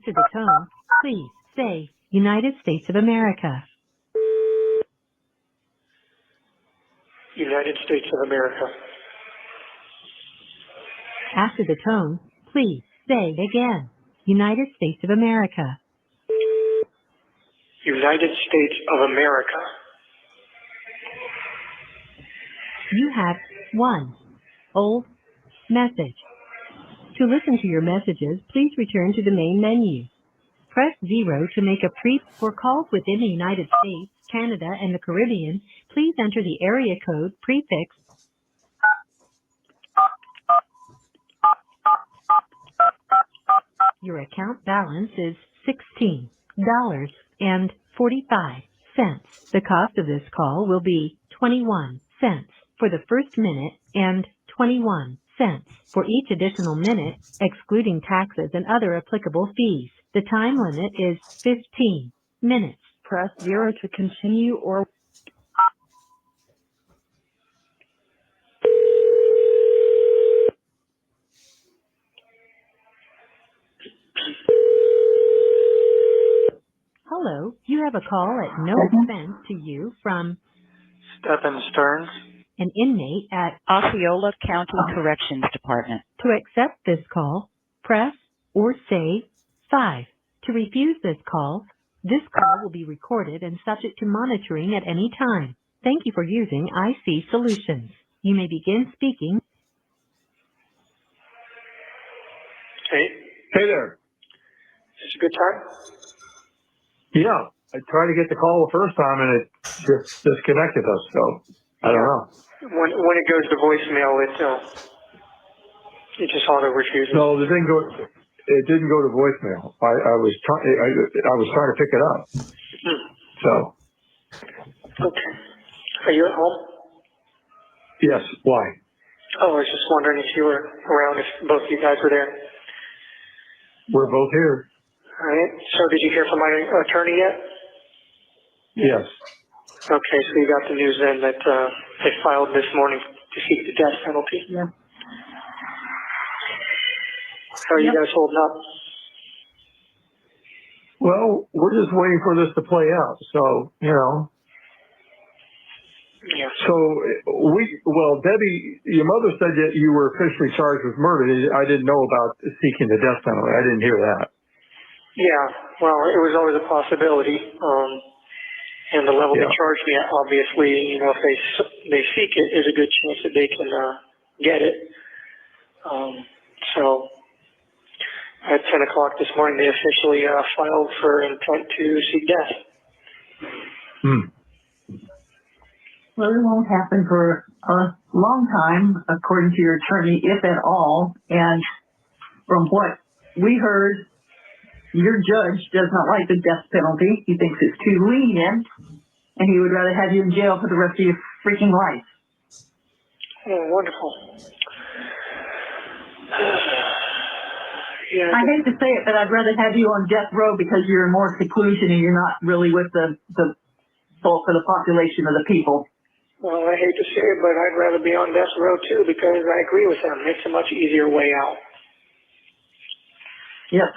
After the tone, please say United States of America. United States of America. After the tone, please say again United States of America. United States of America. You have one old message. To listen to your messages, please return to the main menu. Press 0 to make a for calls within the United States, Canada, and the Caribbean. Please enter the area code prefix. Your account balance is $16.45. The cost of this call will be 21 cents for the first minute and 21 cents for each additional minute, excluding taxes and other applicable fees. The time limit is 15 minutes. Press 0 to continue or hello, you have a call at no expense to you from Stephan Stearns. an inmate at Osceola County Corrections Department. To accept this call, press or say 5. To refuse this call will be recorded and subject to monitoring at any time. Thank you for using IC Solutions. You may begin speaking. Hey, Hey there. is this a good time? Yeah, I tried to get the call the first time and it just disconnected us, so I don't know. When it goes to voicemail, it just auto refuses. No, it didn't go to voicemail. I was trying to pick it up. So. Okay. Are you at home? Yes, why? Oh, I was just wondering if you were around, if both of you guys were there. We're both here. All right. So did you hear from my attorney yet? Yes. Okay, so you got the news then that they filed this morning to seek the death penalty. Yeah. How are you guys holding up? Well, we're just waiting for this to play out. So, Yeah. Debbie, your mother said that you were officially charged with murder. I didn't know about seeking the death penalty. I didn't hear that. Yeah, well, it was always a possibility. And the level they charged me at, obviously, if they seek it, there's a good chance that they can get it. So at 10 o'clock this morning, they officially filed for intent to seek death. Well, it won't happen for a long time, according to your attorney, if at all. And from what we heard, your judge does not like the death penalty. He thinks it's too lenient, and he would rather have you in jail for the rest of your freaking life. Oh, wonderful. Yeah. I hate to say it, but I'd rather have you on death row because you're in more seclusion and you're not really with the bulk of the population of the people. Well, I hate to say it, but I'd rather be on death row too because I agree with them. It's a much easier way out. Yep.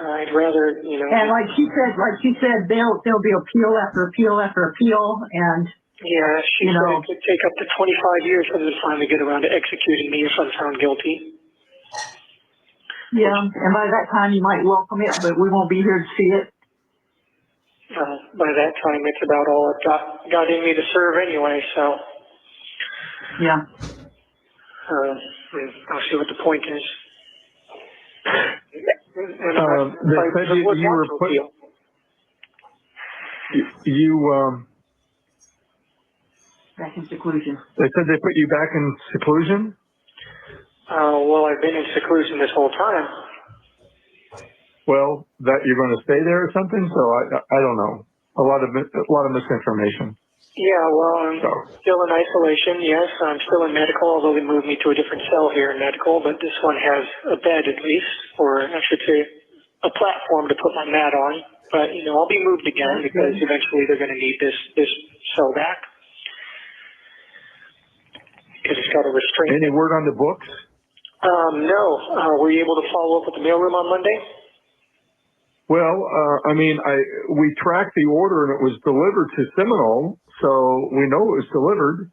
I'd rather, And like she said, there'll be appeal after appeal after appeal, and yeah, she said it could take up to 25 years for them to finally get around to executing me if I'm found guilty. Yeah, and by that time you might welcome it, but we won't be here to see it. By that time, it's about all I've got in me to serve anyway. So yeah, I'll see what the point is. They said you were put. Back in seclusion. They said they put you back in seclusion? Well, I've been in seclusion this whole time. Well, that you're going to stay there or something? So I don't know. A lot of misinformation. Yeah, well, I'm still in isolation, yes. I'm still in medical, although they moved me to a different cell here in medical, but this one has a bed at least, or I should say a platform to put my mat on. But, I'll be moved again because eventually they're going to need this cell back. Because it's got a restraint. Any word on the books? No. Were you able to follow up with the mailroom on Monday? Well, we tracked the order and it was delivered to Seminole, so we know it was delivered.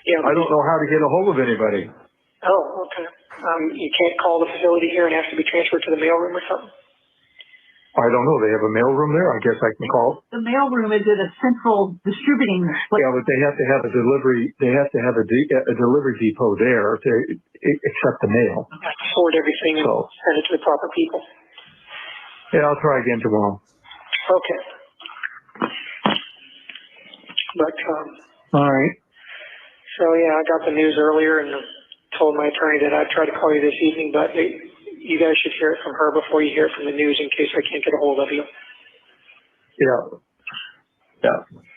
Yeah. I don't know how to get a hold of anybody. Oh, okay. You can't call the facility here and have to be transferred to the mailroom or something? I don't know. They have a mailroom there. I guess I can call. The mailroom is at a central distributing place. Yeah, but they have to have a delivery. They have to have a delivery depot there to accept the mail. I have to sort everything and send it to the proper people. Yeah, I'll try again tomorrow. Okay. But, all right. So, yeah, I got the news earlier and told my attorney that I'd try to call you this evening, but you guys should hear it from her before you hear it from the news in case I can't get a hold of you. Yeah.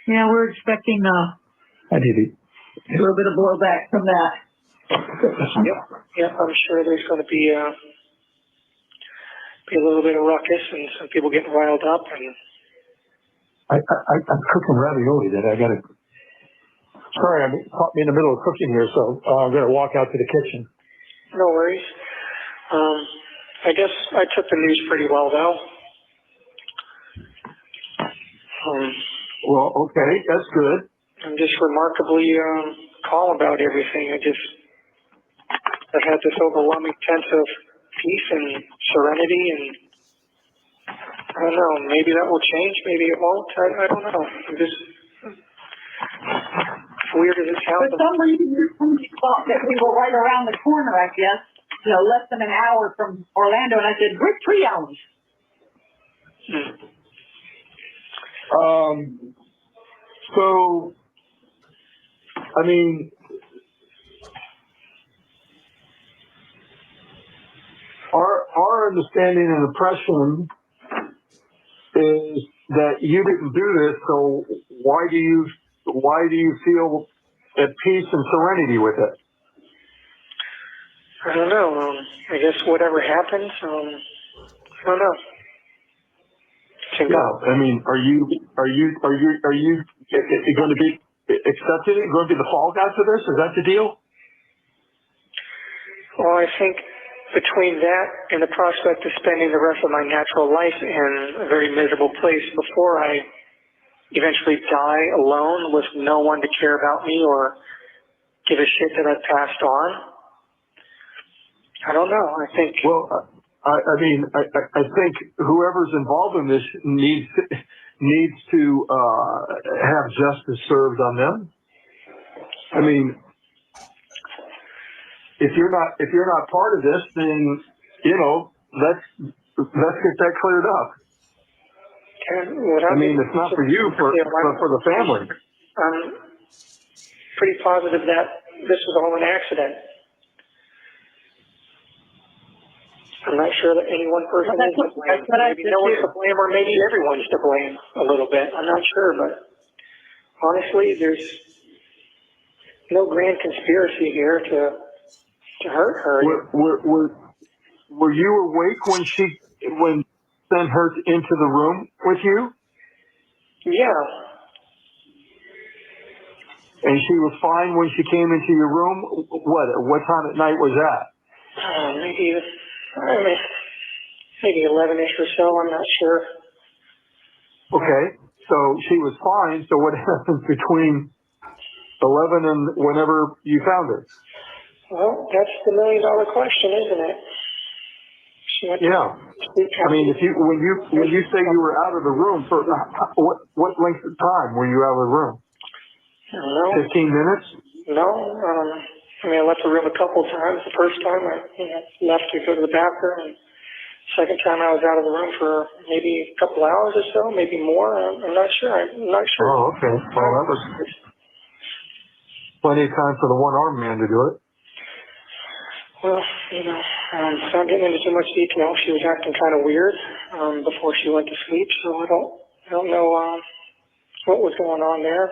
Yeah, we're expecting I did it. a little bit of blowback from that. Yep, I'm sure there's going to be a little bit of ruckus and some people getting riled up. And I'm cooking ravioli that I got to. Sorry, caught me in the middle of cooking here, so I'm going to walk out to the kitchen. No worries. I guess I took the news pretty well, though. Well, okay, that's good. I'm just remarkably calm about everything. I've had this overwhelming sense of peace and serenity, and I don't know, maybe that will change, maybe it won't. I don't know. I'm just, as weird as it sounds. For some reason, somebody thought that we were right around the corner, I guess, less than an hour from Orlando, and I said, we're 3 hours. So, our understanding and impression is that you didn't do this, so why do you feel at peace and serenity with it? I don't know. I guess whatever happens, I don't know. Yeah, are you going to be accepted? Going to be the fall guy for this? Is that the deal? Well, I think between that and the prospect of spending the rest of my natural life in a very miserable place before I eventually die alone with no one to care about me or give a shit that I've passed on, I don't know. I think. Well, I think whoever's involved in this needs to have justice served on them. If you're not part of this, then let's get that cleared up. It's not for you, for the family. I'm pretty positive that this was all an accident. I'm not sure that any one person is to blame. Maybe no one's to blame, or maybe everyone's to blame a little bit. I'm not sure, but honestly, there's no grand conspiracy here to hurt her. Were you awake when sent her into the room with you? Yeah. And she was fine when she came into your room? What time at night was that? Maybe 11-ish or so, I'm not sure. Okay, so she was fine, so what happened between 11 and whenever you found her? Well, that's the million-dollar question, isn't it? Yeah. When you say you were out of the room, for what length of time were you out of the room? I don't know. 15 minutes? No, I left the room a couple of times. The first time I left to go to the bathroom, and second time I was out of the room for maybe a couple hours or so, maybe more. I'm not sure. Oh, okay. Well, that was plenty of time for the one-armed man to do it. Well, without getting into too much detail, she was acting kind of weird before she went to sleep, so I don't know what was going on there.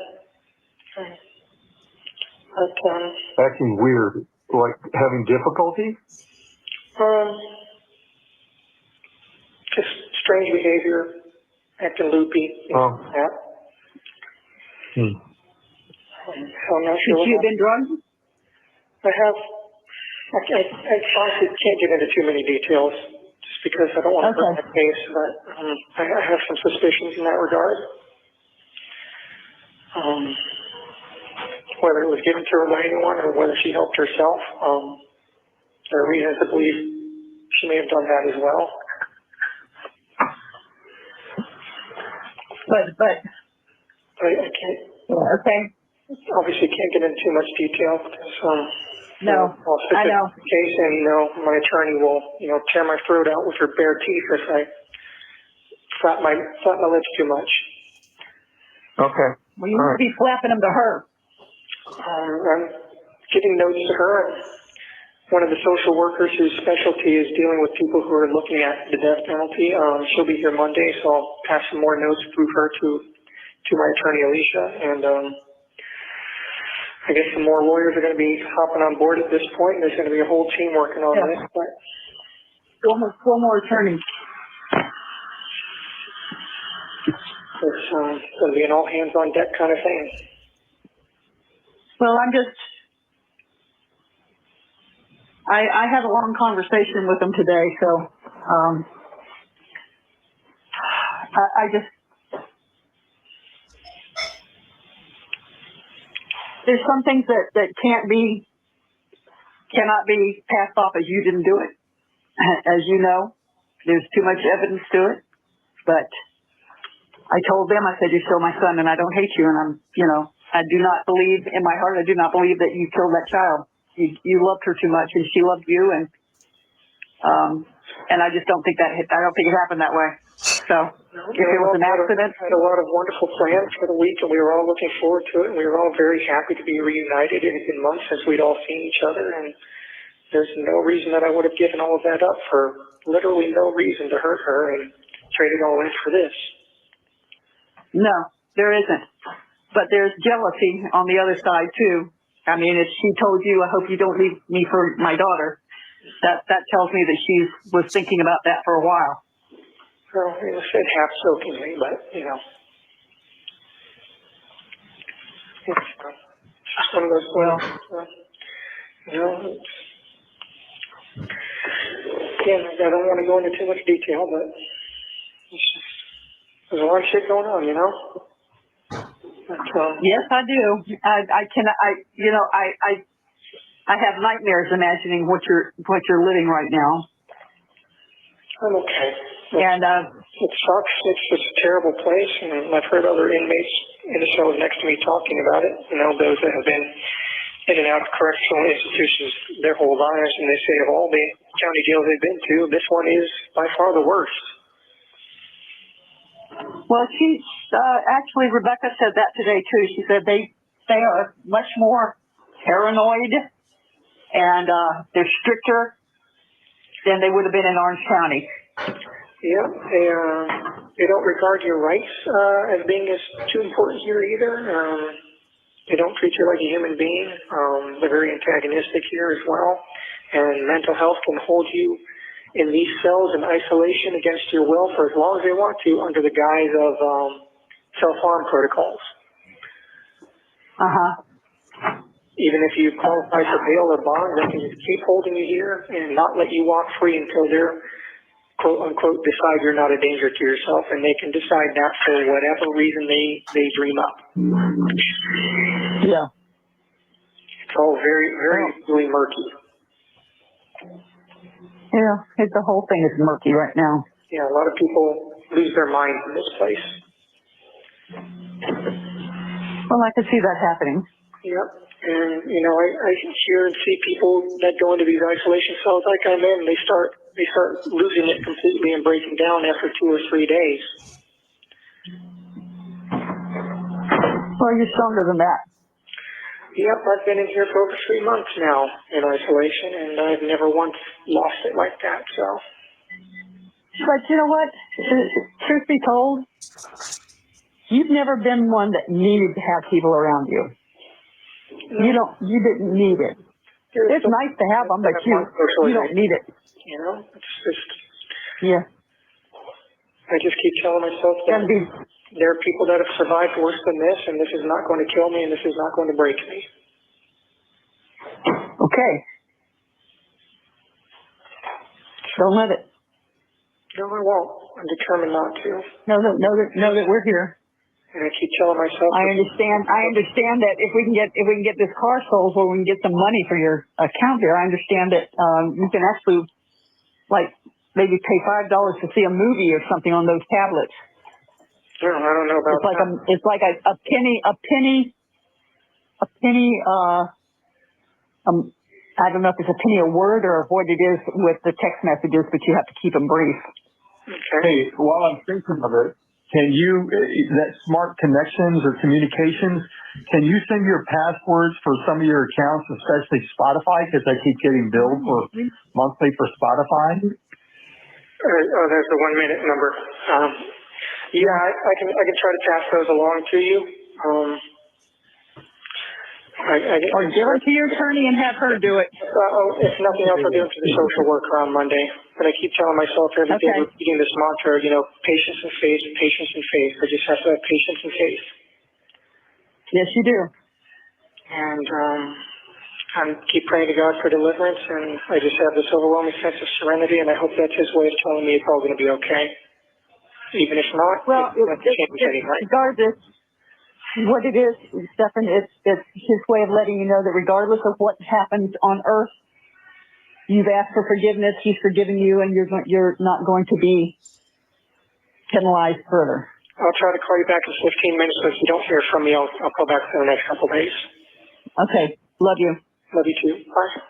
Acting weird, like having difficulty? Just strange behavior, acting loopy. Oh. Yeah. So I'm not sure. Have you been drugged? I have. I honestly can't get into too many details, just because I don't want to hurt Okay. my case, but I have some suspicions in that regard. Whether it was given to her by anyone or whether she helped herself, there are reasons to believe she may have done that as well. But I can't, yeah, okay. obviously can't get into too much detail because, No, I'll stick I to know. the case and, my attorney will, tear my throat out with her bare teeth if I flap my lips too much. Okay. Well, you won't be flapping them to her. I'm giving notes to her. And one of the social workers whose specialty is dealing with people who are looking at the death penalty, she'll be here Monday, so I'll pass some more notes through her to my attorney, Alicia, and I guess some more lawyers are going to be hopping on board at this point, and there's going to be a whole team working on this. But Four more attorneys. it's going to be an all hands on deck kind of thing. Well, I had a long conversation with them today, so I just, there's some things that cannot be passed off as you didn't do it. As you know, there's too much evidence to it, but I told them, I said, you're still my son and I don't hate you, and I do not believe, in my heart, I do not believe that you killed that child. You loved her too much and she loved you, and I just don't think it happened that way. So, if it was an accident. Had a lot of wonderful plans for the week, and we were all looking forward to it, and we were all very happy to be reunited. It had been months since we'd all seen each other, and there's no reason that I would have given all of that up for literally no reason to hurt her and traded all in for this. No, there isn't. But there's jealousy on the other side too. I mean, if she told you, I hope you don't leave me for my daughter, that tells me that she was thinking about that for a while. Well, it was said half jokingly, but, it's just one of those things. Again, I don't want to go into too much detail, but there's a lot of shit going on, But, yes, I do. I have nightmares imagining what you're living right now. I'm okay. And it sucks. It's just a terrible place, and I've heard other inmates in the cells next to me talking about it. Those that have been in and out of correctional institutions their whole lives, and they say of all the county jails they've been to, this one is by far the worst. well, actually Rebecca said that today too. She said they are much more paranoid, and they're stricter than they would have been in Orange County. Yeah, they don't regard your rights as being as too important here either. They don't treat you like a human being. They're very antagonistic here as well. And mental health can hold you in these cells in isolation against your will for as long as they want to under the guise of self-harm protocols. Even if you qualify for bail or bond, they can just keep holding you here and not let you walk free until they're, quote unquote, decide you're not a danger to yourself, and they can decide that for whatever reason they dream up. Yeah. It's all very, very, really murky. Yeah, the whole thing is murky right now. Yeah, a lot of people lose their minds in this place. Well, I can see that happening. Yep. And, I hear and see people that go into these isolation cells like I'm in, they start losing it completely and breaking down after 2 or 3 days. Well, you're stronger than that. Yep, I've been in here for over 3 months now in isolation, and I've never once lost it like that, so. But you know what? Truth be told, you've never been one that needed to have people around you. You didn't need it. It's nice to have them, but you don't need it. It's just. Yeah. I just keep telling myself that there are people that have survived worse than this, and this is not going to kill me, and this is not going to break me. Okay. Don't let it. No, I won't. I'm determined not to. Know that we're here. And I keep telling myself. I understand that if we can get this car sold, where we can get some money for your account there. I understand that you can actually, like, maybe pay $5 to see a movie or something on those tablets. No, I don't know about that. It's like a penny. I don't know if it's a penny a word or what it is with the text messages, but you have to keep them brief. Okay. Hey, while I'm thinking of it, can you, that smart connections or communications, can you send your passwords for some of your accounts, especially Spotify, because I keep getting billed for monthly for Spotify? Oh, there's the 1 minute number. Yeah, I can try to pass those along to you. Or give it to your attorney and have her do it. If nothing else, I'll do it to the social worker on Monday. But I keep telling myself every day, repeating this mantra, patience and faith, patience and faith. I just have to have patience and faith. Yes, you do. And I keep praying to God for deliverance, and I just have this overwhelming sense of serenity, and I hope that's His way of telling me it's all going to be okay. Even if not, regardless, what it is, Stephan, it's His way of letting you know that regardless of what happens on earth, you've asked for forgiveness, He's forgiven you, and you're not going to be penalized further. I'll try to call you back in 15 minutes, but if you don't hear from me, I'll call back in the next couple of days. Okay. Love you. Love you too. Bye.